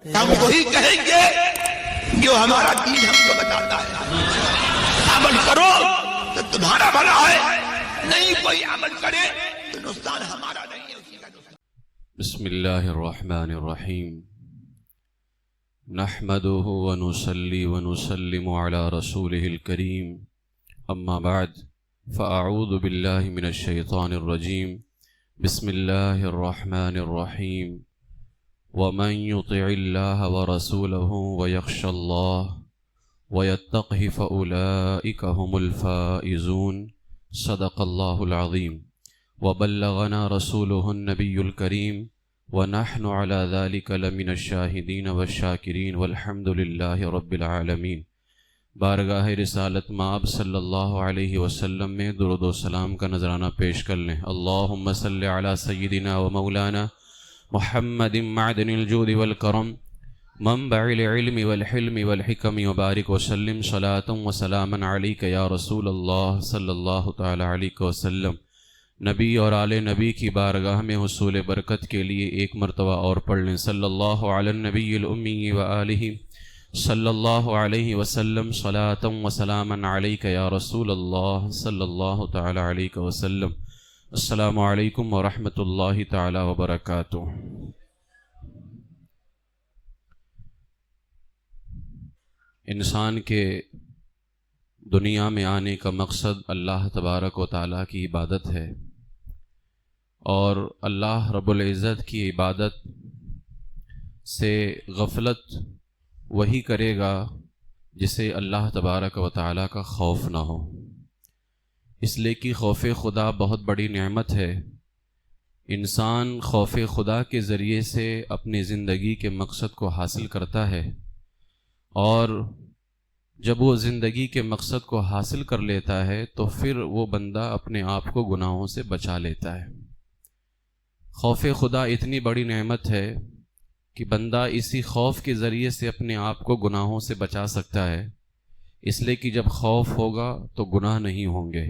ہم وہی کہیں گے جو ہمارا دین ہم کو بتاتا ہے. عمل کرو تو تمہارا بھلا ہے، نہیں کوئی عمل کرے تو نقصان ہمارا نہیں ہے، اسی کا نقصان. بسم اللہ الرحمن الرحیم. نحمده ونصلي ونسلم على رسوله الكريم. اما بعد فاعوذ باللہ من الشیطان الرجیم. بسم اللہ الرحمن الرحیم. ومن يطع الله ورسوله ويخشى الله ويتقه فأولئك هم الفائزون. صدق الله العظيم. وبلغنا رسوله النبي الكريم ونحن على ذلك لمن الشاهدين والشاكرين والحمد لله رب العالمين. بارگاہ رسالت مآب صلی اللہ علیہ وسلم میں درود و سلام کا نذرانہ پیش کر لیں. اللہم صل علی سیدنا و مولانا محمد معدن الجود والکرم منبع العلم والحلم والحکم وبارک وسلم صلاة و سلاما علیک یا رسول اللہ صلی اللہ تعالی علیہ وسلم. نبی اور آل نبی کی بارگاہ میں حصول برکت کے لیے ایک مرتبہ اور پڑھ لیں. صلی اللہ علی النبی الامی و آلہ صلی اللہ علیہ وسلم صلاة و سلاما علیک یا رسول اللہ صلی اللہ تعالی علیہ وسلم. السلام علیکم ورحمۃ اللہ تعالی وبرکاتہ. انسان کے دنیا میں آنے کا مقصد اللہ تبارک و تعالیٰ کی عبادت ہے، اور اللہ رب العزت کی عبادت سے غفلت وہی کرے گا جسے اللہ تبارک و تعالیٰ کا خوف نہ ہو. اس لیے کہ خوف خدا بہت بڑی نعمت ہے. انسان خوف خدا کے ذریعے سے اپنی زندگی کے مقصد کو حاصل کرتا ہے، اور جب وہ زندگی کے مقصد کو حاصل کر لیتا ہے تو پھر وہ بندہ اپنے آپ کو گناہوں سے بچا لیتا ہے. خوف خدا اتنی بڑی نعمت ہے کہ بندہ اسی خوف کے ذریعے سے اپنے آپ کو گناہوں سے بچا سکتا ہے. اس لیے کہ جب خوف ہوگا تو گناہ نہیں ہوں گے،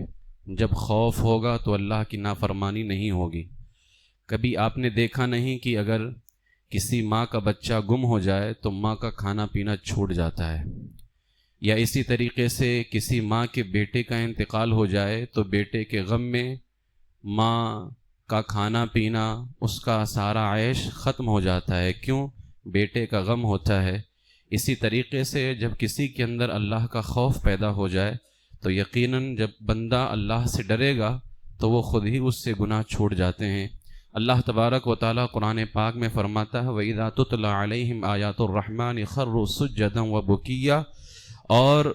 جب خوف ہوگا تو اللہ کی نافرمانی نہیں ہوگی. کبھی آپ نے دیکھا نہیں کہ اگر کسی ماں کا بچہ گم ہو جائے تو ماں کا کھانا پینا چھوٹ جاتا ہے، یا اسی طریقے سے کسی ماں کے بیٹے کا انتقال ہو جائے تو بیٹے کے غم میں ماں کا کھانا پینا، اس کا سارا عیش ختم ہو جاتا ہے. کیوں؟ بیٹے کا غم ہوتا ہے. اسی طریقے سے جب کسی کے اندر اللہ کا خوف پیدا ہو جائے تو یقیناً جب بندہ اللہ سے ڈرے گا تو وہ خود ہی اس سے گناہ چھوٹ جاتے ہیں. اللہ تبارک و تعالیٰ قرآن پاک میں فرماتا ہے وَإِذَا تُتْلَى عَلَيْهِمْ آيَاتُ الرَّحْمَنِ خَرُّوا سُجَّدًا وَبُكِيًّا. اور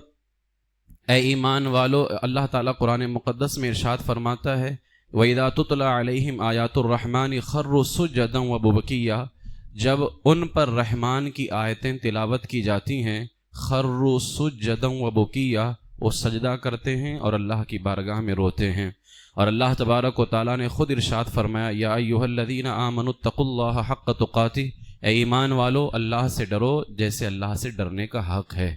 اے ایمان والو، اللہ تعالیٰ قرآن مقدس میں ارشاد فرماتا ہے وَإِذَا تُتْلَى عَلَيْهِمْ آيَاتُ الرَّحْمَنِ خَرُّوا سُجَّدًا وَبُكِيًّا. جب ان پر رحمان کی آیتیں تلاوت کی جاتی ہیں، خَرُّوا سُجَّدًا وَبُكِيًّا، وہ سجدہ کرتے ہیں اور اللہ کی بارگاہ میں روتے ہیں. اور اللہ تبارک و تعالیٰ نے خود ارشاد فرمایا یا ایھا الذین آمنوا اتقوا اللہ حق تقاتہ، اے ایمان والو اللہ سے ڈرو جیسے اللہ سے ڈرنے کا حق ہے.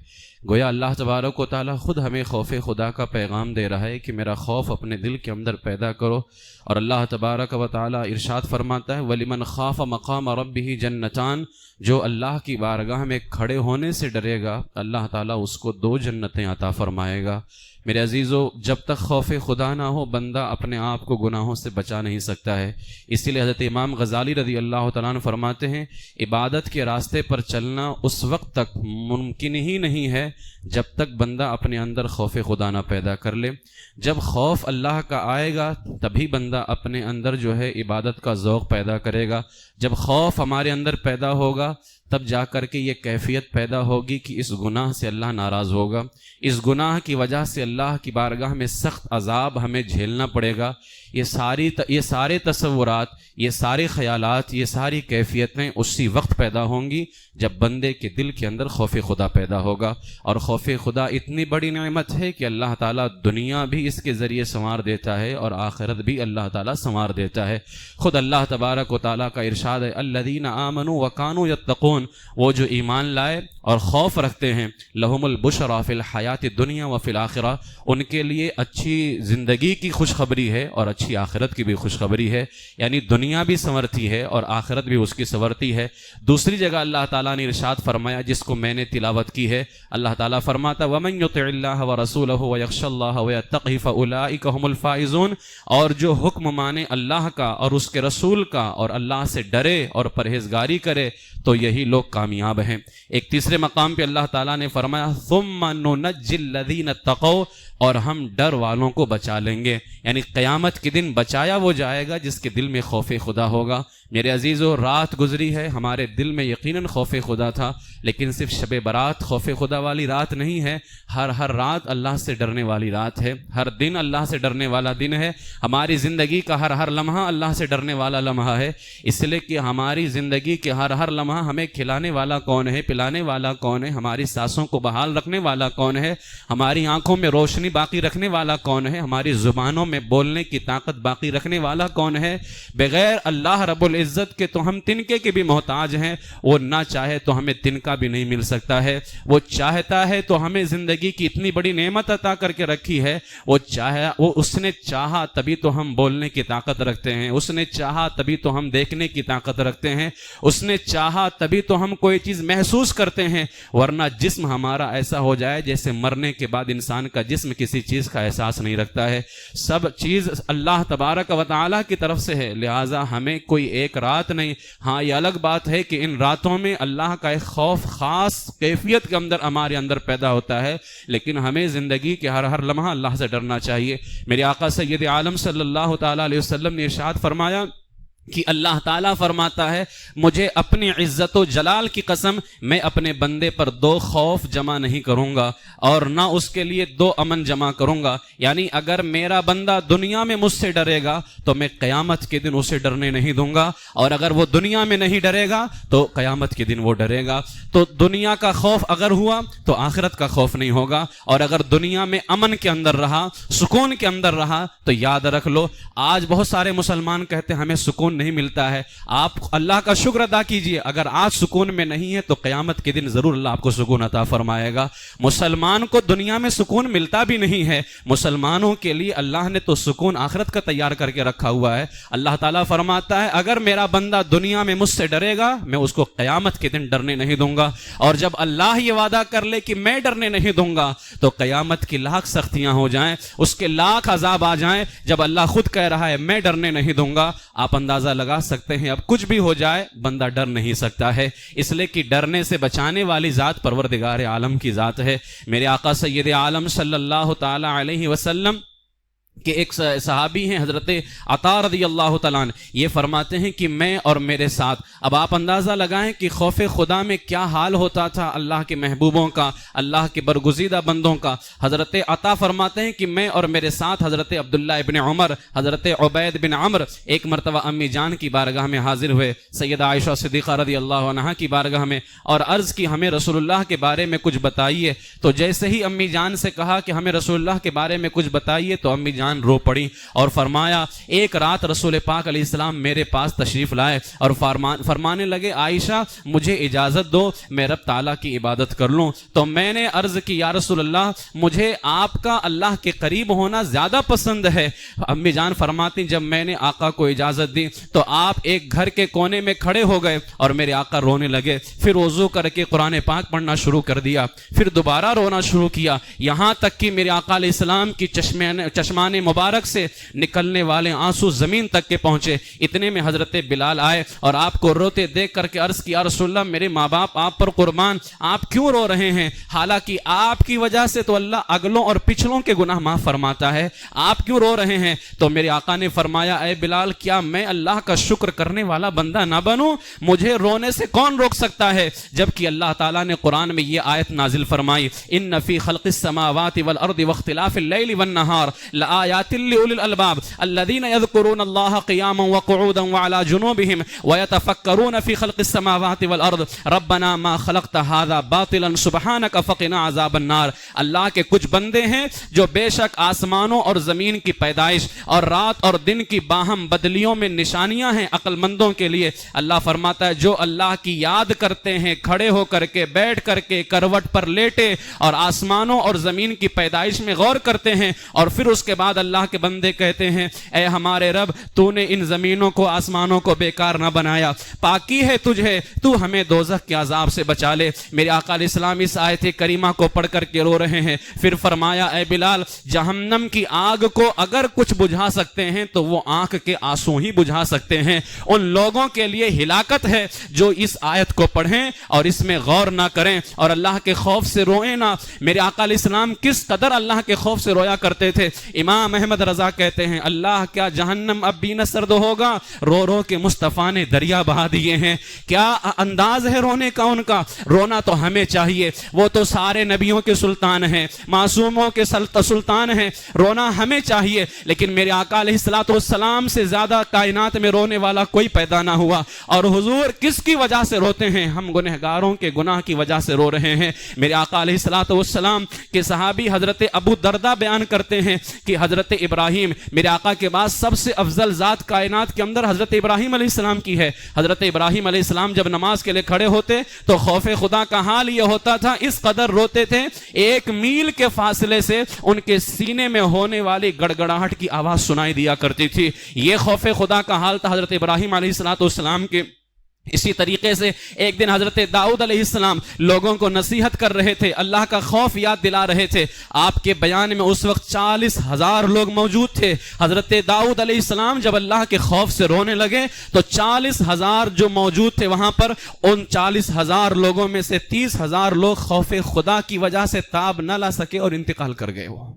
گویا اللہ تبارک و تعالیٰ خود ہمیں خوف خدا کا پیغام دے رہا ہے کہ میرا خوف اپنے دل کے اندر پیدا کرو. اور اللہ تبارک و تعالیٰ ارشاد فرماتا ہے وَلِمَنْ خَافَ مَقَامَ رَبِّهِ جَنَّتَانِ، جو اللہ کی بارگاہ میں کھڑے ہونے سے ڈرے گا اللہ تعالیٰ اس کو 2 جنتیں عطا فرمائے گا. میرے عزیزو، جب تک خوف خدا نہ ہو بندہ اپنے آپ کو گناہوں سے بچا نہیں سکتا ہے. اسی لیے حضرت امام غزالی رضی اللہ تعالیٰ عنہ فرماتے ہیں عبادت کے راستے پر چلنا اس وقت تک ممکن ہی نہیں ہے جب تک بندہ اپنے اندر خوف خدا نہ پیدا کر لے. جب خوف اللہ کا آئے گا تبھی بندہ اپنے اندر جو ہے عبادت کا ذوق پیدا کرے گا. جب خوف ہمارے اندر پیدا ہوگا تب جا کر کے یہ کیفیت پیدا ہوگی کہ اس گناہ سے اللہ ناراض ہوگا، اس گناہ کی وجہ سے اللہ کی بارگاہ میں سخت عذاب ہمیں جھیلنا پڑے گا. یہ سارے تصورات، یہ سارے خیالات، یہ ساری کیفیتیں اسی وقت پیدا ہوں گی جب بندے کے دل کے اندر خوف خدا پیدا ہوگا. اور خوف خدا اتنی بڑی نعمت ہے کہ اللہ تعالیٰ دنیا بھی اس کے ذریعے سنوار دیتا ہے اور آخرت بھی اللہ تعالیٰ سنوار دیتا ہے۔ خود اللہ تبارک و تعالیٰ کا ارشاد ہے الذین آمنوا وکانوا یتقون، وہ جو ایمان لائے اور خوف رکھتے ہیں، لہم البشریٰ فی الحیات الدنیا وفی الآخرہ، ان کے لیے اچھی زندگی کی خوشخبری ہے اور اچھی آخرت کی بھی خوشخبری ہے، یعنی دنیا بھی سنورتی ہے اور آخرت بھی اس کی سنورتی ہے۔ دوسری جگہ اللہ تعالیٰ نے ارشاد فرمایا جس کو میں نے تلاوت کی ہے، اللہ تعالیٰ فرماتا وَمَن يُطِعِ اللَّهَ وَرَسُولَهُ وَيَخْشَ اللَّهَ وَيَتَّقْهِ فَأُولَٰئِكَ هُمُ الْفَائِزُونَ، اور جو حکم مانے اللہ کا اور اس کے رسول کا اور اللہ سے ڈرے اور پرہیزگاری کرے تو یہی لوگ کامیاب ہیں۔ ایک تیسرے مقام پہ اللہ تعالیٰ نے فرمایا ثُمَّ نُنَجِّي الَّذِينَ اتَّقَوْا، اور ہم ڈر والوں کو بچا لیں گے، یعنی قیامت کے دن بچایا وہ جائے گا جس کے دل میں خوف خدا ہوگا۔ میرے عزیزو، رات گزری ہے، ہمارے دل میں یقیناً خوف خدا تھا، لیکن صرف شب برات خوف خدا والی رات نہیں ہے، ہر رات اللہ سے ڈرنے والی رات ہے، ہر دن اللہ سے ڈرنے والا دن ہے، ہماری زندگی کا ہر لمحہ اللہ سے ڈرنے والا لمحہ ہے، اس لیے کہ ہماری زندگی کے ہر لمحہ ہمیں کھلانے والا کون ہے، پلانے والا کون ہے، ہماری سانسوں کو بحال رکھنے والا کون ہے، ہماری آنکھوں میں روشنی باقی رکھنے والا کون ہے، ہماری زبانوں میں بولنے کی طاقت باقی رکھنے والا کون ہے۔ بغیر اللہ رب العزت کے تو ہم تنکے کے بھی محتاج ہیں، وہ نہ چاہے تو ہمیں تنکا بھی نہیں مل سکتا ہے، وہ چاہتا ہے تو ہمیں زندگی کی اتنی بڑی نعمت عطا کر کے رکھی ہے، وہ اس نے چاہا تبھی تو ہم بولنے کی طاقت رکھتے ہیں، اس نے چاہا تبھی تو ہم دیکھنے کی طاقت رکھتے ہیں، اس نے چاہا تبھی تو ہم کوئی چیز محسوس کرتے ہیں، ورنہ جسم ہمارا ایسا ہو جائے جیسے مرنے کے بعد انسان کا جسم کسی چیز کا احساس نہیں رکھتا ہے۔ سب چیز اللہ تبارک و تعالیٰ کی طرف سے ہے، لہٰذا ہمیں کوئی ایک رات نہیں، ہاں یہ الگ بات ہے کہ ان راتوں میں اللہ کا ایک خوف خاص کیفیت کے اندر ہمارے اندر پیدا ہوتا ہے، لیکن ہمیں زندگی کے ہر لمحہ اللہ سے ڈرنا چاہیے۔ میرے آقا سید عالم صلی اللہ تعالیٰ علیہ وسلم نے ارشاد فرمایا کہ اللہ تعالیٰ فرماتا ہے مجھے اپنی عزت و جلال کی قسم میں اپنے بندے پر 2 خوف جمع نہیں کروں گا اور نہ اس کے لیے 2 امن جمع کروں گا، یعنی اگر میرا بندہ دنیا میں مجھ سے ڈرے گا تو میں قیامت کے دن اسے ڈرنے نہیں دوں گا، اور اگر وہ دنیا میں نہیں ڈرے گا تو قیامت کے دن وہ ڈرے گا۔ تو دنیا کا خوف اگر ہوا تو آخرت کا خوف نہیں ہوگا، اور اگر دنیا میں امن کے اندر رہا، سکون کے اندر رہا، تو یاد رکھ لو آج بہت سارے مسلمان کہتے ہیں ہمیں سکون نہیں ملتا ہے، آپ اللہ کا شکر ادا کیجئے، اگر آج سکون میں نہیں ہے تو قیامت کے دن ضرور اللہ آپ کو سکون عطا فرمائے گا۔ مسلمان کو دنیا میں سکون ملتا بھی نہیں ہے، مسلمانوں کے لیے اللہ نے تو سکون آخرت کا تیار کر کے رکھا ہوا ہے۔ اللہ تعالیٰ فرماتا ہے اگر میرا بندہ دنیا میں مجھ سے ڈرے گا میں اس کو قیامت کے دن ڈرنے نہیں دوں گا، اور جب اللہ یہ وعدہ کر لے کہ میں ڈرنے نہیں دوں گا تو قیامت کی لاکھ سختیاں ہو جائیں، اس کے لاکھ عذاب آ جائیں، جب اللہ خود کہہ رہا ہے میں ڈرنے نہیں دوں گا، آپ اندازہ لگا سکتے ہیں اب کچھ بھی ہو جائے بندہ ڈر نہیں سکتا ہے، اس لیے کہ ڈرنے سے بچانے والی ذات پروردگار عالم کی ذات ہے۔ میرے آقا سید عالم صلی اللہ تعالی علیہ وسلم کہ ایک صحابی ہیں حضرت عطا رضی اللہ تعالیٰ عنہ، یہ فرماتے ہیں کہ میں اور میرے ساتھ، اب آپ اندازہ لگائیں کہ خوف خدا میں کیا حال ہوتا تھا اللہ کے محبوبوں کا، اللہ کے برگزیدہ بندوں کا۔ حضرت عطا فرماتے ہیں کہ میں اور میرے ساتھ حضرت عبداللہ ابن عمر، حضرت عبید بن عمر ایک مرتبہ امی جان کی بارگاہ میں حاضر ہوئے، سیدہ عائشہ صدیقہ رضی اللہ عنہا کی بارگاہ میں، اور عرض کی ہمیں رسول اللہ کے بارے میں کچھ بتائیے۔ تو جیسے ہی امی جان سے کہا کہ ہمیں رسول اللہ کے بارے میں کچھ بتائیے تو امی جان رو پڑی اور فرمایا ایک رات رسول پاک علیہ السلام میرے پاس تشریف لائے اور فرمانے لگے عائشہ مجھے اجازت دو میں رب تعالیٰ کی عبادت کر لوں۔ تو میں نے عرض کی یا رسول اللہ مجھے آپ کا اللہ کے قریب ہونا زیادہ پسند ہے۔ امی جان فرماتی جب میں نے آقا کو اجازت دی تو آپ ایک گھر کے کونے میں کھڑے ہو گئے اور میرے آقا رونے لگے، پھر وضو کر کے قرآن پاک پڑھنا شروع کر دیا، پھر دوبارہ رونا شروع کیا، یہاں تک کہ میرے آقا علیہ السلام کی چشمان مبارک سے نکلنے والے آنسو زمین تک کے پہنچے۔ اتنے میں حضرت بلال آئے اور آپ کو روتے دیکھ کر کے عرض کیا رسول اللہ میرے ماں باپ آپ پر قربان، آپ کیوں رو رہے ہیں؟ حالانکہ آپ کی وجہ سے تو اللہ اگلوں اور پچھلوں کے گناہ معاف فرماتا ہے، آپ کیوں رو رہے ہیں؟ تو میرے آقا نے فرمایا اے بلال کیا میں اللہ کا شکر کرنے والا بندہ نہ بنوں؟ مجھے رونے سے کون روک سکتا ہے؟ جبکہ اللہ تعالیٰ نے قرآن میں یہ آیت نازل فرمائی ان فی خلق السماوات والارض واختلاف اللیل والنہار لآیات لأولی الالباب الذین یذکرون اللہ قیاما وقعودا وعلی جنوبہم ویتفکرون فی خلق السماوات والارض ربنا ما خلقت هذا باطلا سبحانک فقنا عذاب النار. اللہ کے کچھ بندے ہیں جو بے شک آسمانوں اور زمین کی پیدائش اور رات اور دن کی باہم بدلیوں میں نشانیاں ہیں عقل مندوں کے لیے. اللہ فرماتا ہے جو اللہ کی یاد کرتے ہیں کھڑے ہو کر کے, بیٹھ کر کے, کروٹ پر لیٹے, اور آسمانوں اور زمین کی پیدائش میں غور کرتے ہیں, اور پھر اس کے بعد اللہ کے بندے کہتے ہیں اے ہمارے رب تو نے ان زمینوں کو آسمانوں کو بیکار نہ بنایا, پاکی ہے تجھے, تو ہمیں دوزخ کے عذاب سے بچا لے. میرے آقا علیہ السلام اس آیت کریمہ کو پڑھ کر کے رو رہے ہیں. پھر فرمایا اے بلال جہنم کی آگ کو اگر کچھ بجھا سکتے ہیں تو وہ آنکھ کے آنسو ہی بجھا سکتے ہیں. ان لوگوں کے لیے ہلاکت ہے جو اس آیت کو پڑھیں اور اس میں غور نہ کریں اور اللہ کے خوف سے روئیں نہ. میرے آقا علیہ السلام کس قدر اللہ کے خوف سے رویا کرتے تھے. امام احمد رضا کہتے ہیں اللہ کیا جہنم اب بھی نہ سرد ہوگا, رو رو کے مصطفیٰ نے دریا بہا دیے ہیں. کیا انداز ہے رونے کا ان کا, رونا تو ہمیں چاہیے, وہ تو سارے نبیوں کے سلطان ہیں, معصوموں کے سلطان ہیں, رونا ہمیں چاہیے. لیکن میرے آقا علیہ السلام سے زیادہ کائنات میں رونے والا کوئی پیدا نہ ہوا. اور حضور کس کی وجہ سے روتے ہیں, ہم گنہگاروں کے گناہ کی وجہ سے رو رہے ہیں. میرے آقا علیہ السلام کے صحابی حضرت ابو دردہ بیان کرتے ہیں کہ حضرت ابراہیم, میرے آقا کے بعد سب سے افضل ذات کائنات کے اندر حضرت ابراہیم علیہ السلام کی ہے. حضرت ابراہیم علیہ السلام جب نماز کے لیے کھڑے ہوتے تو خوف خدا کا حال یہ ہوتا تھا, اس قدر روتے تھے 1 میل کے فاصلے سے ان کے سینے میں ہونے والی گڑگڑاہٹ کی آواز سنائی دیا کرتی تھی. یہ خوف خدا کا حال تھا حضرت ابراہیم علیہ السلام کے. اسی طریقے سے ایک دن حضرت داؤد علیہ السلام لوگوں کو نصیحت کر رہے تھے, اللہ کا خوف یاد دلا رہے تھے. آپ کے بیان میں اس وقت 40,000 لوگ موجود تھے. حضرت داؤد علیہ السلام جب اللہ کے خوف سے رونے لگے تو 40,000 جو موجود تھے وہاں پر, ان 40,000 لوگوں میں سے 30,000 لوگ خوف خدا کی وجہ سے تاب نہ لا سکے اور انتقال کر گئے. وہ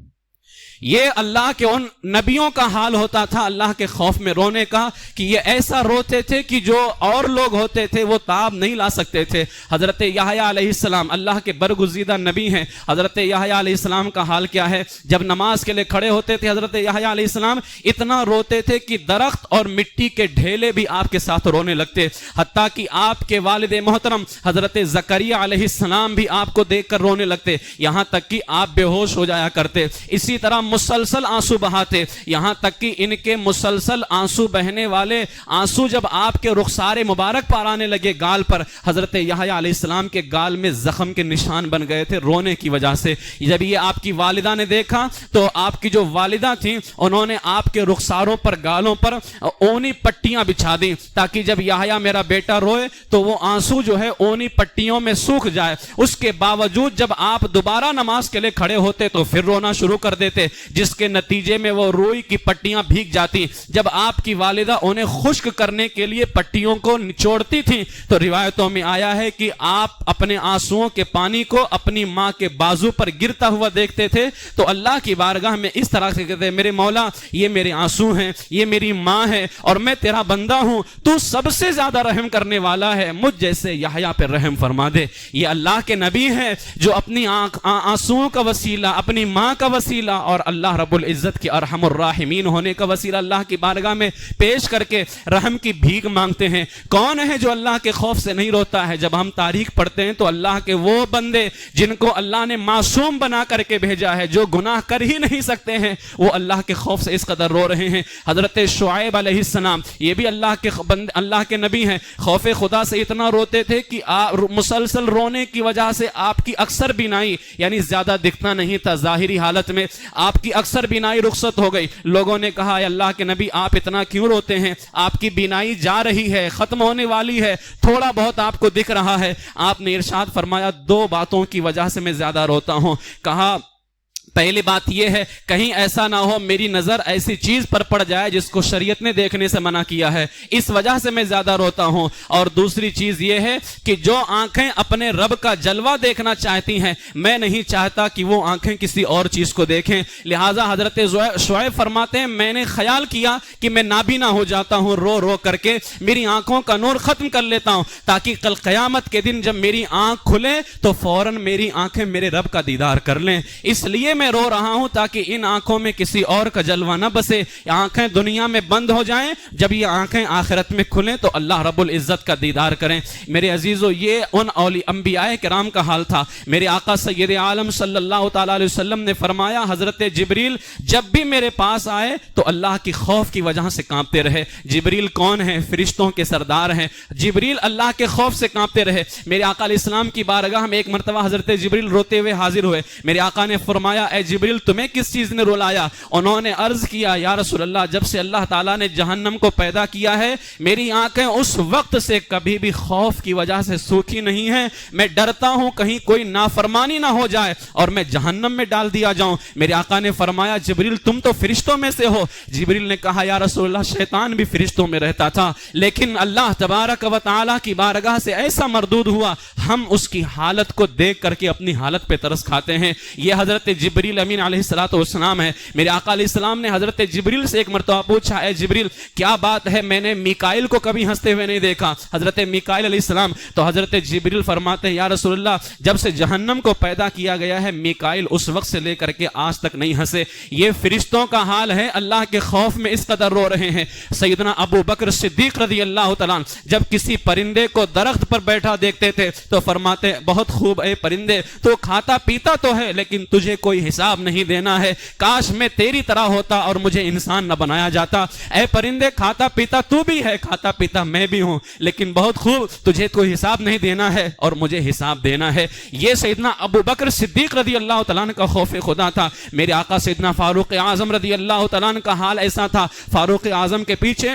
یہ اللہ کے ان نبیوں کا حال ہوتا تھا اللہ کے خوف میں رونے کا, کہ یہ ایسا روتے تھے کہ جو اور لوگ ہوتے تھے وہ تاب نہیں لا سکتے تھے. حضرت یحییٰ علیہ السلام اللہ کے برگزیدہ نبی ہیں. حضرت یحییٰ علیہ السلام کا حال کیا ہے, جب نماز کے لیے کھڑے ہوتے تھے حضرت یحییٰ علیہ السلام اتنا روتے تھے کہ درخت اور مٹی کے ڈھیلے بھی آپ کے ساتھ رونے لگتے. حتیٰ کہ آپ کے والد محترم حضرت زکریا علیہ السلام بھی آپ کو دیکھ کر رونے لگتے, یہاں تک کہ آپ بے ہوش ہو جایا کرتے. اسی طرح مسلسل آنسو بہاتے, یہاں تک کہ ان کے مسلسل آنسو بہنے والے آنسو جب آپ کے رخسار مبارک پر آنے لگے گال پر, حضرت یحییٰ علیہ السلام کے گال میں زخم کے نشان بن گئے تھے رونے کی وجہ سے. جب یہ آپ کی والدہ نے دیکھا تو آپ کی جو والدہ تھیں انہوں نے آپ کے رخساروں پر گالوں پر اونی پٹیاں بچھا دیں تاکہ جب یحییٰ میرا بیٹا روئے تو وہ آنسو جو ہے اونی پٹیوں میں سوکھ جائے. اس کے باوجود جب آپ دوبارہ نماز کے لیے کھڑے ہوتے تو پھر رونا شروع کر دیتے, جس کے نتیجے میں وہ روئی کی پٹیاں بھیگ جاتی. جب آپ کی والدہ انہیں خشک کرنے کے لیے پٹیوں کو نچوڑتی تھی تو روایتوں میں آیا ہے کہ آپ اپنے آنسوؤں کے پانی کو اپنی ماں کے بازو پر گرتا ہوا دیکھتے تھے تو اللہ کی بارگاہ میں اس طرح سے کہتے میرے مولا یہ میرے آنسو ہیں, یہ میری ماں ہے اور میں تیرا بندہ ہوں, تو سب سے زیادہ رحم کرنے والا ہے, مجھ جیسے یحییٰ پر رحم فرما دے. یہ اللہ کے نبی ہیں جو اپنی آنسوؤں کا وسیلہ, اپنی ماں کا وسیلہ اور اللہ رب العزت کی ارحم الراحمین ہونے کا وسیلہ اللہ کی بارگاہ میں پیش کر کے رحم کی بھیک مانگتے ہیں. کون ہے جو اللہ کے خوف سے نہیں روتا ہے؟ جب ہم تاریخ پڑھتے ہیں تو اللہ کے وہ بندے جن کو اللہ نے معصوم بنا کر کے بھیجا ہے, جو گناہ کر ہی نہیں سکتے ہیں, وہ اللہ کے خوف سے اس قدر رو رہے ہیں. حضرت شعیب علیہ السلام یہ بھی اللہ کے نبی ہیں, خوف خدا سے اتنا روتے تھے کہ مسلسل رونے کی وجہ سے آپ کی اکثر بینائی, یعنی زیادہ دکھنا نہیں تھا ظاہری حالت میں, آپ کی اکثر بینائی رخصت ہو گئی. لوگوں نے کہا اے اللہ کے نبی آپ اتنا کیوں روتے ہیں, آپ کی بینائی جا رہی ہے, ختم ہونے والی ہے, تھوڑا بہت آپ کو دکھ رہا ہے. آپ نے ارشاد فرمایا 2 باتوں کی وجہ سے میں زیادہ روتا ہوں. کہا پہلی بات یہ ہے کہیں ایسا نہ ہو میری نظر ایسی چیز پر پڑ جائے جس کو شریعت نے دیکھنے سے منع کیا ہے, اس وجہ سے میں زیادہ روتا ہوں. اور دوسری چیز یہ ہے کہ جو آنکھیں اپنے رب کا جلوہ دیکھنا چاہتی ہیں میں نہیں چاہتا کہ وہ آنکھیں کسی اور چیز کو دیکھیں. لہٰذا حضرت شعیب فرماتے ہیں میں نے خیال کیا کہ میں نابینا ہو جاتا ہوں, رو رو کر کے میری آنکھوں کا نور ختم کر لیتا ہوں تاکہ کل قیامت کے دن جب میری آنکھ کھلے تو فوراً میری آنکھیں میرے رب کا دیدار کر لیں. اس لیے لیے میں رو رہا ہوں تاکہ ان آنکھوں میں کسی اور کا جلوہ نہ بسے. آنکھیں دنیا میں بند ہو جائیں, جب یہ آنکھیں آخرت میں کھلیں تو اللہ رب العزت کا دیدار کریں. میرے عزیزو, یہ ان انبیاء کرام کا حال تھا. میرے آقا سید عالم صلی اللہ تعالیٰ علیہ وسلم نے فرمایا, حضرت جبریل جب بھی میرے پاس آئے تو اللہ کی خوف کی وجہ سے کانپتے رہے. جبریل کون ہیں؟ فرشتوں کے سردار ہیں. جبریل اللہ کے خوف سے کانپتے رہے. میرے آقا علیہ السلام کی بارگاہ میں ایک مرتبہ حضرت جبریل روتے ہوئے حاضر ہوئے. میرے آقا نے فرمایا, اے جبریل تمہیں کس چیز نے رلایا؟ انہوں نے عرض کیا, یا رسول اللہ, جب سے اللہ تعالیٰ نے جہنم کو پیدا کیا ہے میری آنکھیں اس وقت سے کبھی بھی خوف کی وجہ سے سوکھی نہیں ہیں. میں ڈرتا ہوں کہیں کوئی نافرمانی نہ ہو جائے اور میں جہنم میں ڈال دیا جاؤں. میرے آقا نے فرمایا, جبریل تم تو فرشتوں میں سے ہو. جبریل نے کہا, یا رسول اللہ, شیطان بھی فرشتوں میں رہتا تھا, لیکن اللہ تبارک و تعالیٰ کی بارگاہ سے ایسا مردود ہوا, ہم اس کی حالت کو دیکھ کر کے اپنی حالت پہ ترس کھاتے ہیں. یہ حضرت جبریل امین علیہ السلام ہے. میرے آقا علیہ السلام نے حضرت جبریل سے ایک مرتبہ پوچھا, اے جبریل کیا بات ہے, میں نے میکائیل کو کبھی ہنستے ہوئے نہیں دیکھا. حضرت میکائیل علیہ السلام. تو حضرت جبریل فرماتے ہیں, یا رسول اللہ, جب سے جہنم کو پیدا کیا گیا ہے میکائیل اس وقت سے لے کر کے آج تک نہیں ہنسے. یہ فرشتوں کا حال ہے, اللہ کے خوف میں اس قدر رو رہے ہیں. سیدنا ابو بکر صدیق رضی اللہ تعالیٰ جب کسی پرندے کو درخت پر بیٹھا دیکھتے تھے تو فرماتے, بہت خوب اے پرندے, تو کھاتا پیتا تو ہے لیکن تجھے کوئی حساب نہیں دینا ہے. کاش میں تیری طرح ہوتا اور مجھے انسان نہ بنایا جاتا. اے پرندے, کھاتا پیتا تو بھی ہے, کھاتا پیتا میں بھی ہوں, لیکن بہت خوب, تجھے کوئی حساب نہیں دینا ہے اور مجھے حساب دینا ہے. یہ سیدنا ابو بکر صدیق رضی اللہ تعالیٰ کا خوف خدا تھا. میرے آقا سیدنا فاروق اعظم رضی اللہ تعالیٰ کا حال ایسا تھا. فاروق اعظم کے پیچھے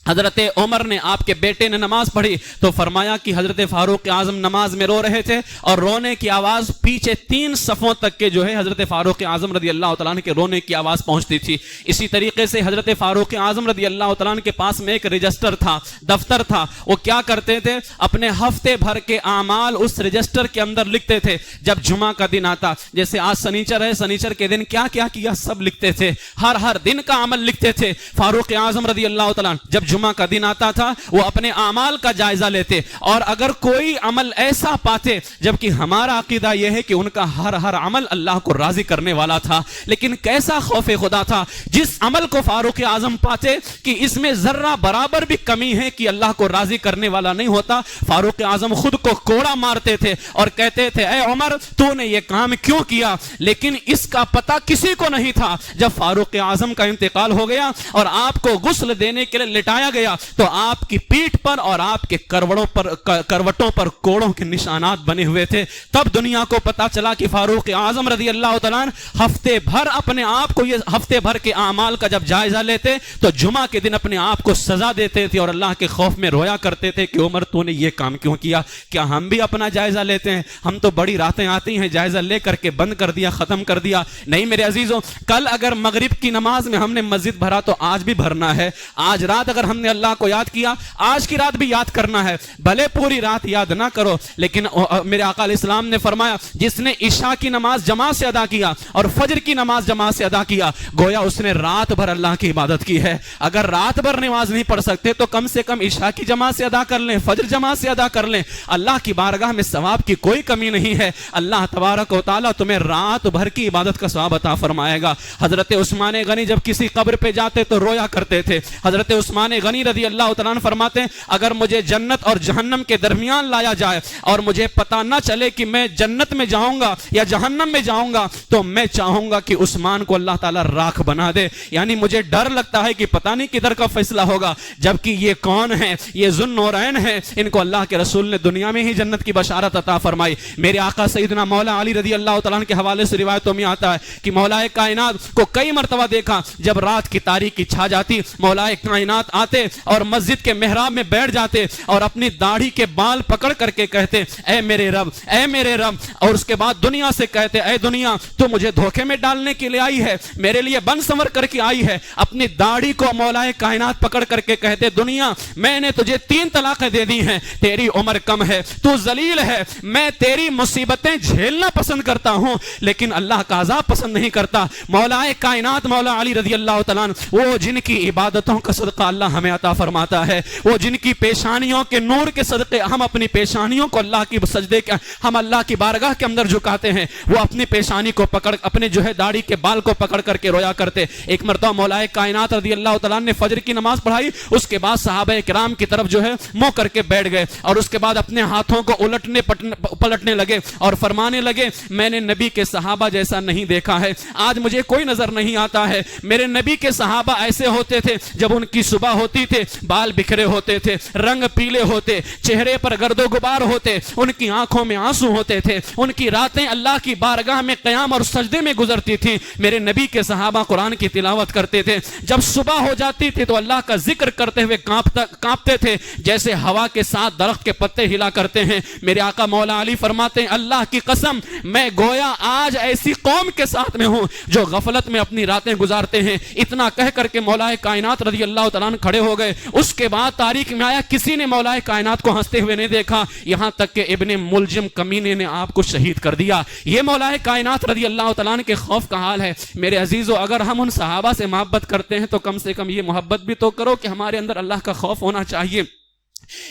حضرت عمر نے, آپ کے بیٹے نے نماز پڑھی تو فرمایا کہ حضرت فاروق اعظم نماز میں رو رہے تھے اور رونے کی آواز پیچھے 3 صفوں تک کے جو ہے حضرت فاروق اعظم رضی اللہ تعالیٰ کے رونے کی آواز پہنچتی تھی. اسی طریقے سے حضرت فاروق اعظم رضی اللہ تعالیٰ کے پاس میں ایک رجسٹر تھا, دفتر تھا. وہ کیا کرتے تھے, اپنے ہفتے بھر کے اعمال اس رجسٹر کے اندر لکھتے تھے. جب جمعہ کا دن آتا, جیسے آج سنیچر ہے, سنیچر کے دن کیا کیا کیا سب لکھتے تھے, ہر دن کا عمل لکھتے تھے. فاروق اعظم رضی اللہ تعالیٰ جب جمعہ کا دن آتا تھا وہ اپنے اعمال کا جائزہ لیتے اور اگر کوئی عمل ایسا پاتے, جبکہ ہمارا عقیدہ یہ ہے کہ ان کا ہر عمل اللہ کو راضی کرنے والا تھا, لیکن کیسا خوف خدا تھا جس عمل کو فاروق اعظم پاتے کہ اس میں ذرہ برابر بھی کمی ہے کہ اللہ کو راضی کرنے والا نہیں ہوتا, فاروق اعظم خود کو کوڑا مارتے تھے اور کہتے تھے, اے عمر تو نے یہ کام کیوں کیا. لیکن اس کا پتہ کسی کو نہیں تھا. جب فاروق اعظم کا انتقال ہو گیا اور آپ کو غسل دینے کے لیے لٹایا گیا تو آپ کی پیٹھ پر اور آپ کے کروٹوں پر کوڑوں کے نشانات بنے ہوئے تھے. تب دنیا کو پتا چلا کہ فاروق اعظم رضی اللہ تعالیٰ ہفتے بھر اپنے آپ کو, یہ ہفتے بھر کے اعمال کا جب جائزہ لیتے تو جمعہ کے دن اپنے آپ کو سزا دیتے تھے اور اللہ کے خوف میں رویا کرتے تھے کہ عمر تو نے یہ کام کیوں کیا. کیا ہم بھی اپنا جائزہ لیتے ہیں؟ ہم تو بڑی راتیں آتی ہیں, جائزہ لے کر کے بند کر دیا, ختم کر دیا. نہیں میرے عزیزوں, کل اگر مغرب کی نماز میں ہم نے مسجد بھرا تو آج بھی بھرنا ہے. آج رات اگر ہم نے اللہ کو یاد کیا, آج کی رات بھی یاد کرنا ہے. بھلے پوری رات یاد نہ کرو, لیکن میرے آقا علیہ السلام نے فرمایا, جس نے عشاء کی نماز جماعت سے ادا کیا اور فجر کی نماز جماعت سے ادا کیا, گویا اس نے رات بھر اللہ کی عبادت کی ہے. اگر رات بھر نماز نہیں پڑھ سکتے تو کم سے کم عشاء کی جماعت سے ادا کر لیں, فجر جماعت سے ادا کر لیں. اللہ کی بارگاہ میں ثواب کی کوئی کمی نہیں ہے. اللہ تبارک و تعالیٰ تمہیں رات بھر کی عبادت کا ثواب عطا فرمائے گا. حضرت عثمان غنی جب کسی قبر پہ جاتے تو رویا کرتے تھے. حضرت عثمان غنی رضی اللہ تعالیٰ فرماتے ہیں, اگر مجھے جنت اور جہنم کے درمیان لایا جائے اور مجھے پتہ نہ چلے کہ میں جنت میں جاؤں گا یا جہنم میں جاؤں گا تو میں چاہوں گا کہ عثمان کو اللہ تعالیٰ راکھ بنا دے. یعنی مجھے ڈر لگتا ہے کہ پتہ نہیں کدھر کا فیصلہ ہوگا, جبکہ یہ کون ہیں, یہ ذو النورین ہیں, ان کو اللہ کے رسول نے دنیا میں ہی جنت کی بشارت عطا فرمائی. میرے آقا سیدنا مولا علی رضی اللہ تعالیٰ کے حوالے سے روایتوں میں آتا ہے کہ مولا کائنات کو کئی مرتبہ دیکھا, جب رات کی تاریکی چھا جاتی مولا کائنات آتے اور مسجد کے محراب میں بیٹھ جاتے اور اپنی داڑھی کے بال پکڑ کر کے کہتے, اے میرے رب, اے میرے رب. اور اس کے بعد دنیا سے کہتے, اے دنیا تو مجھے دھوکے میں ڈالنے کے لیے آئی ہے, میرے لیے بن سنور کر کے آئی ہے. اپنی داڑھی کو مولا کائنات پکڑ کر کے کہتے, دنیا میں نے تجھے 3 طلاقیں دے دی ہیں, تیری عمر کم ہے, تو ذلیل ہے, میں تیری مصیبتیں جھیلنا پسند کرتا ہوں لیکن اللہ کا عذاب پسند نہیں کرتا. مولا کائنات مولا علی رضی اللہ تعالیٰ, وہ جن کی عبادتوں کا صدقہ اللہ ہمیں عطا فرماتا ہے، وہ جن کی پیشانیوں کے نور کے صدقے ہم اپنی پیشانیوں کو اللہ کی سجدے کے ہم اللہ کی بارگاہ کے اندر جھکاتے ہیں، وہ اپنی پیشانی کو پکڑ اپنے جو ہے داڑھی کے بال کو پکڑ کر کے رویا کرتے۔ ایک مرتبہ مولا کائنات رضی اللہ تعالیٰ نے فجر کی نماز پڑھائی، اس کے بعد صحابہ کرام کی طرف جو ہے منہ کر کے بیٹھ گئے اور اس کے بعد اپنے ہاتھوں کو الٹنے پلٹنے لگے اور فرمانے لگے میں نے نبی کے صحابہ جیسا نہیں دیکھا ہے، آج مجھے کوئی نظر نہیں آتا ہے۔ میرے نبی کے صحابہ ایسے ہوتے تھے جب ان کی صبح ہوتی تھے بال بکھرے ہوتے تھے، رنگ پیلے ہوتے، چہرے پر گرد و غبار ہوتے، ان کی آنکھوں میں آنسو ہوتے تھے، ان کی راتیں اللہ کی بارگاہ میں قیام اور سجدے میں گزرتی تھیں۔ میرے نبی کے صحابہ قرآن کی تلاوت کرتے تھے، جب صبح ہو جاتی تھی تو اللہ کا ذکر کرتے ہوئے کانپتے تھے جیسے ہوا کے ساتھ درخت کے پتے ہلا کرتے ہیں۔ میرے آقا مولا علی فرماتے ہیں اللہ کی قسم میں گویا آج ایسی قوم کے ساتھ میں ہوں جو غفلت میں اپنی راتیں گزارتے ہیں۔ اتنا کہہ کر کے مولا کائنات رضی اللہ تعالیٰ عنہ کھڑے ہو گئے۔ اس کے بعد تاریخ میں آیا کسی نے مولا کائنات کو ہنستے ہوئے نہیں دیکھا، یہاں تک کہ ابن ملجم کمینے نے آپ کو شہید کر دیا۔ یہ مولا کائنات رضی اللہ تعالیٰ عنہ کے خوف کا حال ہے۔ میرے عزیزو اگر ہم ان صحابہ سے محبت کرتے ہیں تو کم سے کم یہ محبت بھی تو کرو کہ ہمارے اندر اللہ کا خوف ہونا چاہیے۔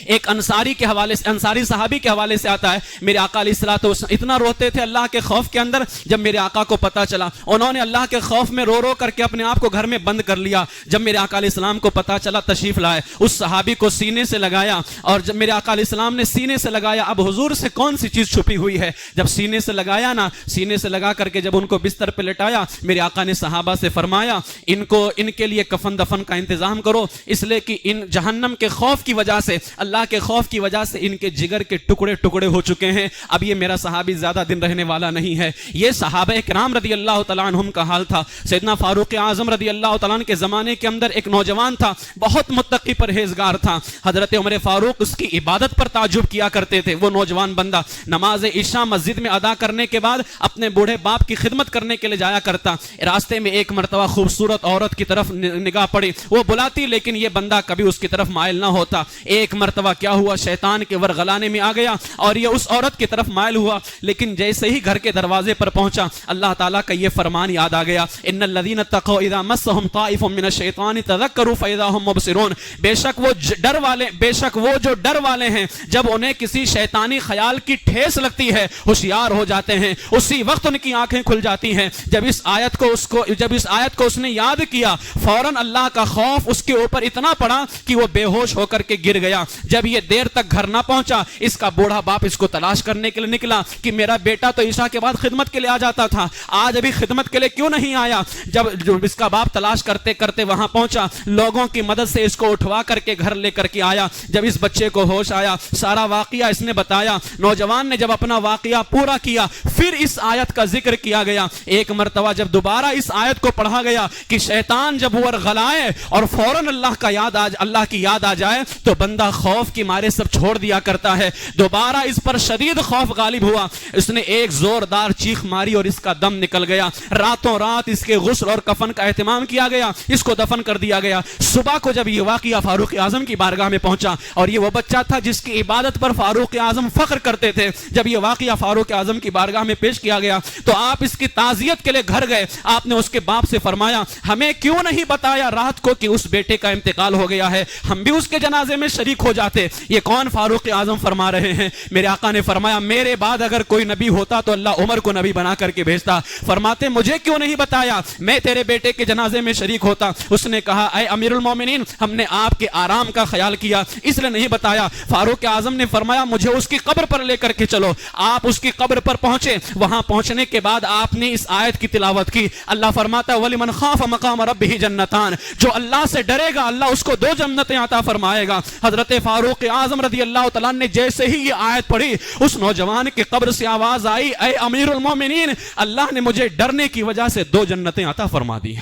ایک انصاری کے حوالے سے، انصاری صحابی کے حوالے سے آتا ہے میرے آقا علیہ الصلوۃ والسلام اتنا روتے تھے اللہ کے خوف کے اندر، جب میرے آقا کو پتا چلا انہوں نے اللہ کے خوف میں رو رو کر کے اپنے آپ کو گھر میں بند کر لیا۔ جب میرے آقا علیہ السلام کو پتا چلا تشریف لائے، اس صحابی کو سینے سے لگایا اور جب میرے آقا علیہ السلام نے سینے سے لگایا، اب حضور سے کون سی چیز چھپی ہوئی ہے، جب سینے سے لگایا نا، سینے سے لگا کر کے جب ان کو بستر پہ لٹایا، میرے آقا نے صحابہ سے فرمایا ان کے لیے کفن دفن کا انتظام کرو، اس لیے کہ ان جہنم کے خوف کی وجہ سے، اللہ کے خوف کی وجہ سے ان کے جگر کے ٹکڑے ٹکڑے ہو چکے ہیں، اب یہ میرا صحابی زیادہ دن رہنے والا نہیں ہے۔ یہ صحابہ کرام رضی اللہ تعالیٰ عنہم کا حال تھا۔ سیدنا فاروق اعظم رضی اللہ تعالیٰ عنہ کے زمانے کے اندر ایک نوجوان تھا، بہت متقی پرہیزگار تھا۔ حضرت عمر فاروق اس کی عبادت پر تعجب کیا کرتے تھے۔ وہ نوجوان بندہ نماز عشاء مسجد میں ادا کرنے کے بعد اپنے بوڑھے باپ کی خدمت کرنے کے لیے جایا کرتا۔ راستے میں ایک مرتبہ خوبصورت عورت کی طرف نگاہ پڑی، وہ بلاتی لیکن یہ بندہ کبھی اس کی طرف مائل نہ ہوتا۔ ایک مرتبہ کیا ہوا، شیطان کے ورغلانے میں آ گیا اور یہ اس عورت کی طرف مائل ہوا، لیکن جیسے ہی گھر کے دروازے پر پہنچا اللہ تعالیٰ کا یہ فرمان یاد آ گیا، ان الذین اتقوا اذا مسهم طائف من الشیطان تذکروا فاذا هم مبصرون۔ بے شک وہ جو ڈر والے ہیں جب انہیں کسی شیطانی خیال کی ٹھیس لگتی ہے ہوشیار ہو جاتے ہیں، اسی وقت ان کی آنکھیں کھل جاتی ہیں۔ جب اس آیت کو اس نے یاد کیا، فوراً اللہ کا خوف اس کے اوپر اتنا پڑا کہ وہ بے ہوش ہو کر کے گر گیا۔ جب یہ دیر تک گھر نہ پہنچا، اس کا بوڑھا باپ اس کو تلاش کرنے کے لیے نکلا کہ میرا بیٹا تو عشاء کے بعد خدمت کے لیے آ جاتا تھا، آج ابھی خدمت کے لیے کیوں نہیں آیا۔ جب اس کا باپ تلاش کرتے کرتے وہاں پہنچا، لوگوں کی مدد سے اس کو اٹھوا کر کے گھر لے کر کے آیا۔ جب اس بچے کو ہوش آیا، سارا واقعہ اس نے بتایا۔ نوجوان نے جب اپنا واقعہ پورا کیا، پھر اس آیت کا ذکر کیا گیا۔ ایک مرتبہ جب دوبارہ اس آیت کو پڑھا گیا کہ شیطان جب ورغلائے اور فوراً اللہ کی یاد آ جائے تو بندہ خوف کی مارے سب چھوڑ دیا کرتا ہے۔ دوبارہ اس پر شدید خوف غالب ہوا، اس نے ایک زوردار چیخ ماری اور اس کا دم نکل گیا۔ راتوں رات اس کے غسل اور کفن کا اہتمام کیا گیا، اس کو دفن کر دیا گیا۔ صبح کو جب یہ واقعہ فاروق اعظم کی بارگاہ میں پہنچا، اور یہ وہ بچہ تھا جس کی عبادت پر فاروق اعظم فخر کرتے تھے، جب یہ واقعہ فاروق اعظم کی بارگاہ میں پیش کیا گیا تو آپ اس کی تعزیت کے لیے گھر گئے۔ آپ نے اس کے باپ سے فرمایا ہمیں کیوں نہیں بتایا رات کو کہ اس بیٹے کا انتقال ہو گیا ہے، ہم بھی اس کے جنازے میں شریک ہو جاتے۔ یہ کون فاروق اعظم فرما رہے ہیں؟ میرے آقا نے فرمایا میرے بعد اگر کوئی نبی ہوتا تو اللہ عمر کو نبی بنا کر کے بھیجتا۔ فرماتے مجھے کیوں نہیں بتایا، میں تیرے بیٹے کے جنازے میں شریک ہوتا۔ اس نے کہا اے امیر المومنین، ہم نے آپ کے آرام کا خیال کیا اس لیے نہیں بتایا۔ فاروق اعظم نے فرمایا مجھے اس کی قبر پر لے کر کے چلو۔ آپ اس کی قبر پر پہنچے، وہاں پہنچنے کے بعد آپ نے اس آیت کی تلاوت کی۔ اللہ فرماتا ہے وَلِمَنْ خَافَ مَقَامَ رَبِّهِ جَنَّتَانِ، جو اللہ سے ڈرے گا اللہ اس کو 2 جنتیں عطا فرمائے گا۔ حضرت فاروق اعظم رضی اللہ تعالیٰ نے جیسے ہی یہ آیت پڑھی، اس نوجوان کی قبر سے آواز آئی اے امیر المومنین، اللہ نے مجھے ڈرنے کی وجہ سے 2 جنتیں عطا فرما دی۔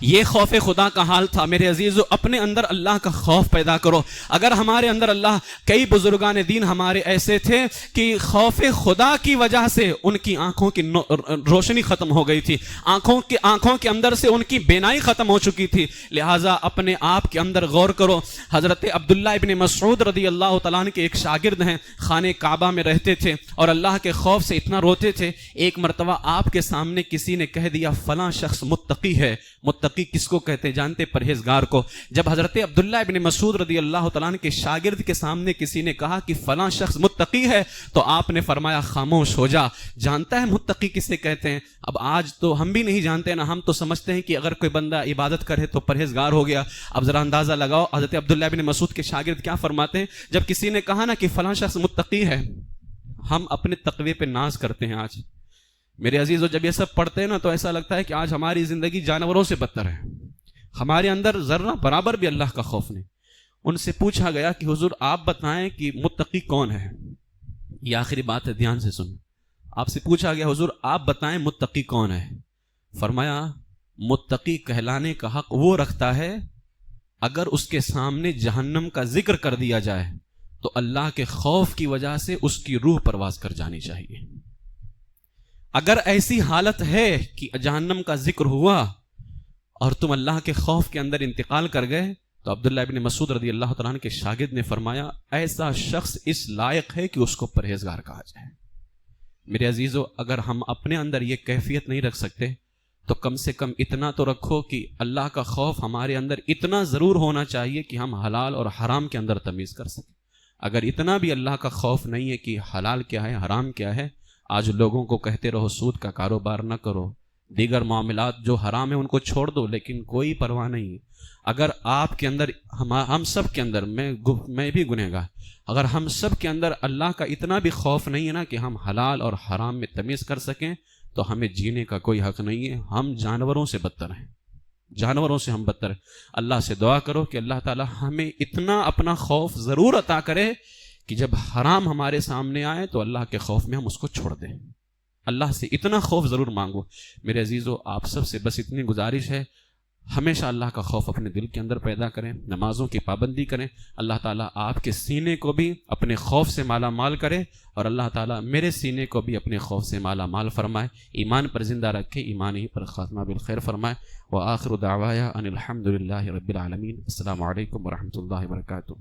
یہ خوف خدا کا حال تھا۔ میرے عزیزو اپنے اندر اللہ کا خوف پیدا کرو۔ اگر ہمارے اندر کئی بزرگان دین ہمارے ایسے تھے کہ خوف خدا کی وجہ سے ان کی آنکھوں کی روشنی ختم ہو گئی تھی، آنکھوں کے اندر سے ان کی بینائی ختم ہو چکی تھی، لہٰذا اپنے آپ کے اندر غور کرو۔ حضرت عبداللہ ابن مسعود رضی اللہ تعالیٰ عنہ کے ایک شاگرد ہیں، خانہ کعبہ میں رہتے تھے اور اللہ کے خوف سے اتنا روتے تھے، ایک مرتبہ آپ کے سامنے کسی نے کہہ دیا فلاں شخص متقی ہے، متقی کس کو کہتے ہیں جانتے؟ پرہیزگار کو۔ جب حضرت عبداللہ ابن مسعود رضی اللہ تعالیٰ عنہ کے شاگرد کے سامنے کسی نے کہا کہ فلاں شخص متقی ہے تو آپ نے فرمایا خاموش ہو جا، جانتا ہے متقی کسے کہتے ہیں؟ اب آج تو ہم بھی نہیں جانتے نا، ہم تو سمجھتے ہیں کہ اگر کوئی بندہ عبادت کرے تو پرہیزگار ہو گیا۔ اب ذرا اندازہ لگاؤ حضرت عبداللہ ابن مسعود کے شاگرد کیا فرماتے ہیں جب کسی نے کہا نا کہ فلاں شخص متقی ہے۔ ہم اپنے تقوی پہ ناز کرتے ہیں آج میرے عزیزو، جب یہ سب پڑھتے ہیں نا تو ایسا لگتا ہے کہ آج ہماری زندگی جانوروں سے بدتر ہے، ہمارے اندر ذرہ برابر بھی اللہ کا خوف نہیں۔ ان سے پوچھا گیا کہ حضور آپ بتائیں کہ متقی کون ہے؟ یہ آخری بات ہے، دھیان سے سن۔ آپ سے پوچھا گیا حضور آپ بتائیں متقی کون ہے؟ فرمایا متقی کہلانے کا حق وہ رکھتا ہے اگر اس کے سامنے جہنم کا ذکر کر دیا جائے تو اللہ کے خوف کی وجہ سے اس کی روح پرواز کر جانی چاہیے۔ اگر ایسی حالت ہے کہ جہنم کا ذکر ہوا اور تم اللہ کے خوف کے اندر انتقال کر گئے تو عبداللہ ابن مسعود رضی اللہ تعالیٰ عنہ کے شاگرد نے فرمایا ایسا شخص اس لائق ہے کہ اس کو پرہیزگار کہا جائے۔ میرے عزیزو، اگر ہم اپنے اندر یہ کیفیت نہیں رکھ سکتے تو کم سے کم اتنا تو رکھو کہ اللہ کا خوف ہمارے اندر اتنا ضرور ہونا چاہیے کہ ہم حلال اور حرام کے اندر تمیز کر سکیں۔ اگر اتنا بھی اللہ کا خوف نہیں ہے کہ حلال کیا ہے حرام کیا ہے، آج لوگوں کو کہتے رہو سود کا کاروبار نہ کرو، دیگر معاملات جو حرام ہیں ان کو چھوڑ دو، لیکن کوئی پرواہ نہیں ہے۔ اگر آپ کے اندر ہم سب کے اندر میں بھی گنہگار، اگر ہم سب کے اندر اللہ کا اتنا بھی خوف نہیں ہے نا کہ ہم حلال اور حرام میں تمیز کر سکیں تو ہمیں جینے کا کوئی حق نہیں ہے۔ ہم جانوروں سے بدتر ہیں، جانوروں سے ہم بدتر ہیں۔ اللہ سے دعا کرو کہ اللہ تعالی ہمیں اتنا اپنا خوف ضرور عطا کرے کہ جب حرام ہمارے سامنے آئے تو اللہ کے خوف میں ہم اس کو چھوڑ دیں۔ اللہ سے اتنا خوف ضرور مانگو۔ میرے عزیزو، آپ سب سے بس اتنی گزارش ہے، ہمیشہ اللہ کا خوف اپنے دل کے اندر پیدا کریں، نمازوں کی پابندی کریں۔ اللہ تعالیٰ آپ کے سینے کو بھی اپنے خوف سے مالا مال کرے اور اللہ تعالیٰ میرے سینے کو بھی اپنے خوف سے مالا مال فرمائے، ایمان پر زندہ رکھے، ایمان ہی پر خاتمہ بالخیر فرمائے۔ وآخر دعوایا ان الحمد للہ رب العالمین۔ السلام علیکم ورحمۃ اللہ وبرکاتہ۔